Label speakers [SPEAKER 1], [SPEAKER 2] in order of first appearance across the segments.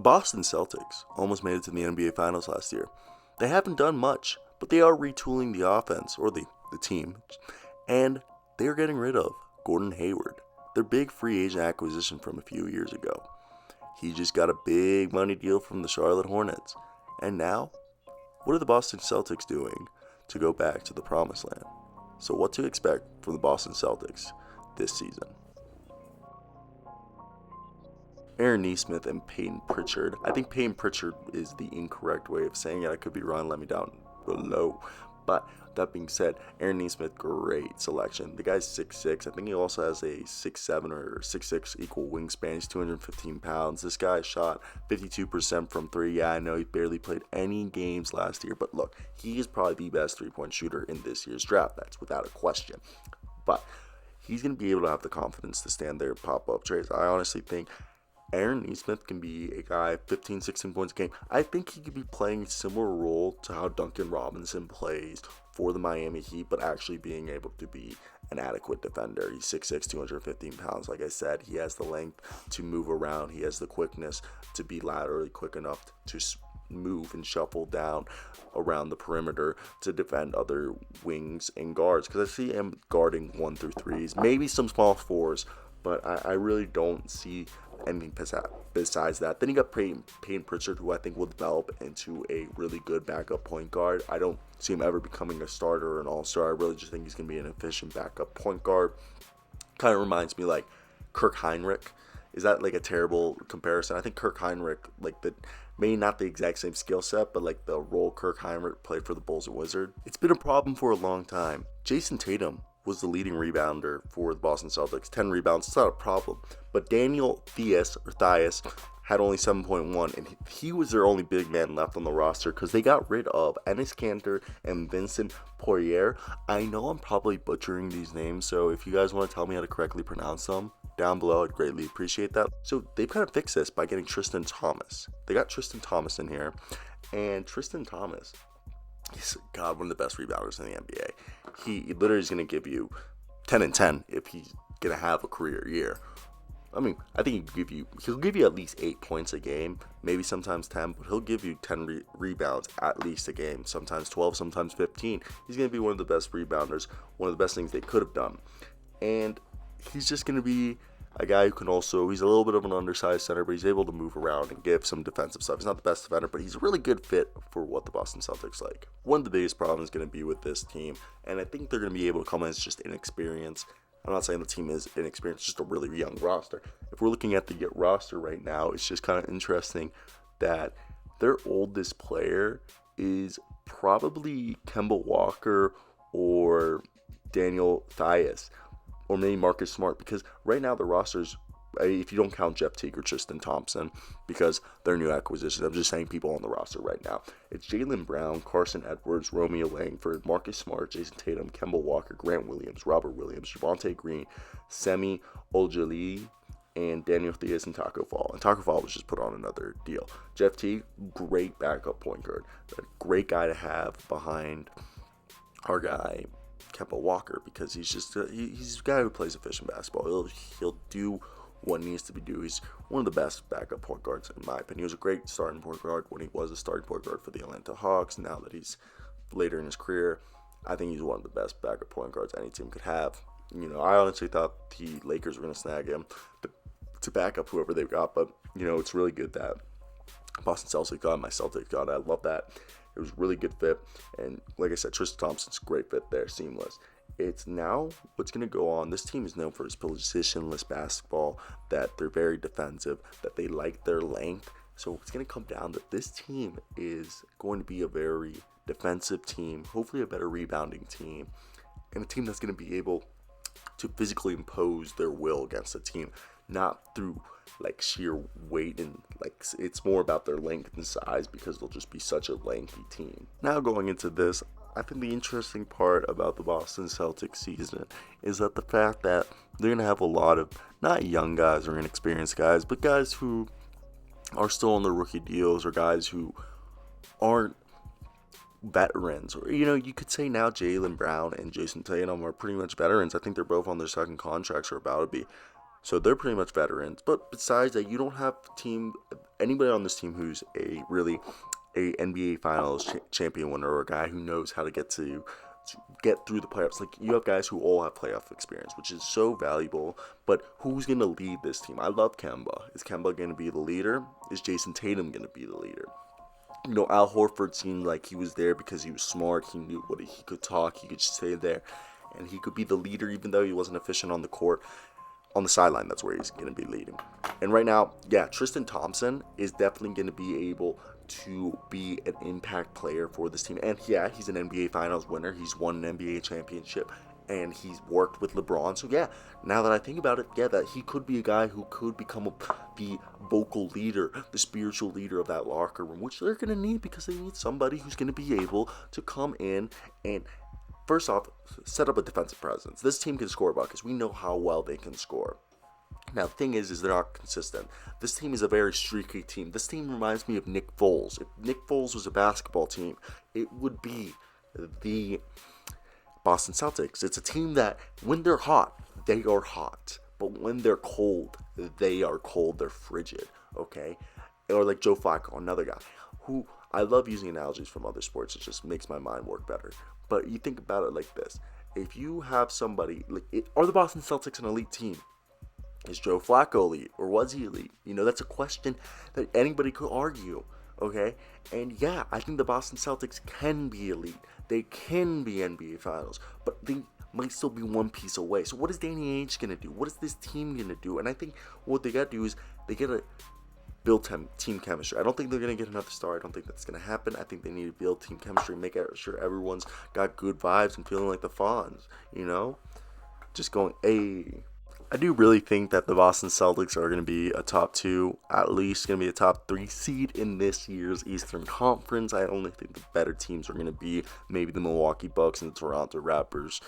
[SPEAKER 1] The Boston Celtics almost made it to the NBA Finals last year. They haven't done much, but they are retooling the offense, or the team, and they are getting rid of Gordon Hayward, their big free agent acquisition from a few years ago. He just got a big money deal from the Charlotte Hornets. And now, what are the Boston Celtics doing to go back to the promised land? So what to expect from the Boston Celtics this season? Aaron Nesmith and Payne Pritchard. I think Payne Pritchard is the incorrect way of saying it. I could be wrong. Let me down below. But that being said, Aaron Nesmith, great selection. The guy's 6'6". I think he also has a 6'7" or 6'6" equal wingspan. He's 215 pounds. This guy shot 52% from three. Yeah, I know he barely played any games last year. But look, he is probably the best three-point shooter in this year's draft. That's without a question. But he's going to be able to have the confidence to stand there and pop up trades. I honestly think Aaron Nesmith can be a guy 15, 16 points a game. I think he could be playing a similar role to how Duncan Robinson plays for the Miami Heat, but actually being able to be an adequate defender. He's 6'6", 215 pounds. Like I said, he has the length to move around. He has the quickness to be laterally quick enough to move and shuffle down around the perimeter to defend other wings and guards. Because I see him guarding 1 through 3s, maybe some small 4s, but I really don't see anything besides that. Then you got Payne Pritchard, who I think will develop into a really good backup point guard. I don't see him ever becoming a starter or an all-star. I really just think he's going to be an efficient backup point guard. Kind of reminds me like Kirk Heinrich. Is that like a terrible comparison? I think Kirk Heinrich, like maybe not the exact same skill set, but like the role Kirk Heinrich played for the Bulls and Wizards. It's been a problem for a long time. Jason Tatum was the leading rebounder for the Boston Celtics, 10 rebounds. It's not a problem. But Daniel Theis had only 7.1, and he was their only big man left on the roster because they got rid of Enes Kanter and Vincent Poirier. I know I'm probably butchering these names, so if you guys want to tell me how to correctly pronounce them down below, I'd greatly appreciate that. So they've kind of fixed this by getting Tristan Thomas. They got Tristan Thomas in here, and Tristan Thomas, he's one of the best rebounders in the NBA. He literally is going to give you 10 and 10 if he's going to have a career year. I mean, I think he'll give you at least 8 points a game, maybe sometimes 10, but he'll give you 10 rebounds at least a game, sometimes 12, sometimes 15. He's going to be one of the best rebounders, one of the best things they could have done. And he's just going to be a guy who can also, he's a little bit of an undersized center, but he's able to move around and give some defensive stuff. He's not the best defender, but he's a really good fit for what the Boston Celtics like. One of the biggest problems is going to be with this team, and I think they're going to be able to come in as just inexperience. I'm not saying the team is inexperienced, just a really young roster. If we're looking at the roster right now, it's just kind of interesting that their oldest player is probably Kemba Walker or Daniel Theis, or maybe Marcus Smart, because right now the roster's, if you don't count Jeff Teague or Tristan Thompson, because they're new acquisitions, I'm just saying people on the roster right now. It's Jaylen Brown, Carson Edwards, Romeo Langford, Marcus Smart, Jason Tatum, Kemba Walker, Grant Williams, Robert Williams, Javonte Green, Semi Ojeleye, and Daniel Theis and Taco Fall. And Taco Fall was just put on another deal. Jeff Teague, great backup point guard. A great guy to have behind our guy Kemba Walker, because he's just he's a guy who plays efficient basketball. He'll do what needs to be done. He's one of the best backup point guards in my opinion. He was a great starting point guard when he was a starting point guard for the Atlanta Hawks. Now that he's later in his career, I think he's one of the best backup point guards any team could have. You know, I honestly thought the Lakers were going to snag him to back up whoever they got, but you know, it's really good that Boston Celtics got him. My Celtics got it. I love that. It was a really good fit, and like I said, Tristan Thompson's a great fit there, seamless. It's now what's going to go on. This team is known for its positionless basketball, that they're very defensive, that they like their length. So it's going to come down that this team is going to be a very defensive team, hopefully a better rebounding team, and a team that's going to be able to physically impose their will against the team, not through like sheer weight, and like it's more about their length and size, because they'll just be such a lengthy team. Now going into this, I think the interesting part about the Boston Celtics season is that the fact that they're going to have a lot of not young guys or inexperienced guys, but guys who are still on their rookie deals, or guys who aren't veterans. Or, you know, you could say now Jaylen Brown and Jason Tatum are pretty much veterans. I think they're both on their second contracts or about to be. So they're pretty much veterans. But besides that, you don't have team anybody on this team who's a NBA Finals champion winner, or a guy who knows how to get through the playoffs. Like, you have guys who all have playoff experience, which is so valuable. But who's going to lead this team? I love Kemba. Is Kemba going to be the leader? Is Jason Tatum going to be the leader? Al Horford seemed like he was there because he was smart. He knew what he could talk. He could just stay there. And he could be the leader even though he wasn't efficient on the court. On the sideline, that's where he's going to be leading. And right now, Tristan Thompson is definitely going to be able to be an impact player for this team. And he's an NBA Finals winner. He's won an NBA championship. And he's worked with LeBron. So now that I think about it, that he could be a guy who could become the vocal leader, the spiritual leader of that locker room, which they're going to need because they need somebody who's going to be able to come in and, first off, set up a defensive presence. This team can score buckets. We know how well they can score. Now, the thing is they're not consistent. This team is a very streaky team. This team reminds me of Nick Foles. If Nick Foles was a basketball team, it would be the Boston Celtics. It's a team that when they're hot, they are hot. But when they're cold, they are cold. They're frigid, okay? Or like Joe Flacco, another guy who, I love using analogies from other sports. It just makes my mind work better. But you think about it like this. If you have somebody, are the Boston Celtics an elite team? Is Joe Flacco elite, or was he elite? That's a question that anybody could argue, okay? And I think the Boston Celtics can be elite. They can be NBA Finals, but they might still be one piece away. So what is Danny Ainge going to do? What is this team going to do? And I think what they got to do is they got to build team chemistry. I don't think they're going to get another star. I don't think that's going to happen. I think they need to build team chemistry, make sure everyone's got good vibes and feeling like the Fonz, Just going, hey. I do really think that the Boston Celtics are going to be a top 2, at least going to be a top 3 seed in this year's Eastern Conference. I only think the better teams are going to be maybe the Milwaukee Bucks and the Toronto Raptors.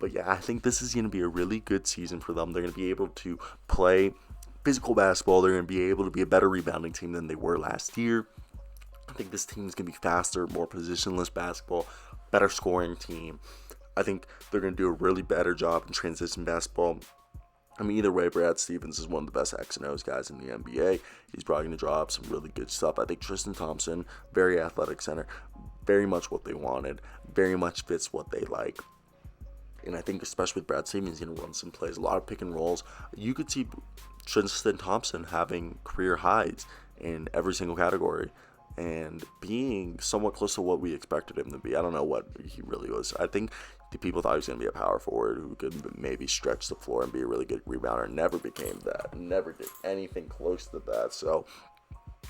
[SPEAKER 1] But I think this is going to be a really good season for them. They're going to be able to play physical basketball. They're going to be able to be a better rebounding team than they were last year. I think this team is going to be faster, more positionless basketball, better scoring team. I think they're going to do a really better job in transition basketball. Either way, Brad Stevens is one of the best X and O's guys in the NBA. He's probably going to draw up some really good stuff. I think Tristan Thompson, very athletic center, very much what they wanted, very much fits what they like. And I think especially with Brad Stevens, he's going to run some plays, a lot of pick and rolls. You could see Tristan Thompson having career highs in every single category and being somewhat close to what we expected him to be. I don't know what he really was. I think the people thought he was going to be a power forward who could maybe stretch the floor and be a really good rebounder. Never became that. Never did anything close to that. So,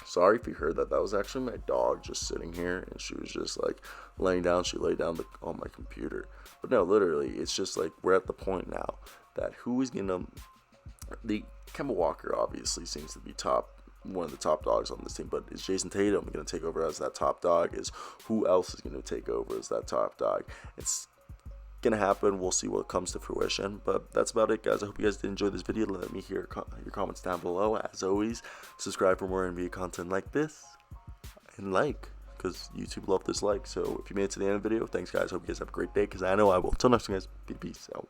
[SPEAKER 1] sorry if you heard that. That was actually my dog just sitting here, and she was just like laying down. She laid down on my computer. But no, literally, it's just like we're at the point now that who is going to... The Kemba Walker obviously seems to be one of the top dogs on this team, but is Jason Tatum going to take over as that top dog? Who else is going to take over as that top dog? It's going to happen. We'll see what comes to fruition, but that's about it, guys. I hope you guys did enjoy this video. Let me hear your comments down below. As always, subscribe for more NBA content like this, and because YouTube loved this like. So if you made it to the end of the video, thanks, guys. Hope you guys have a great day, because I know I will. Till next time, guys. Peace out.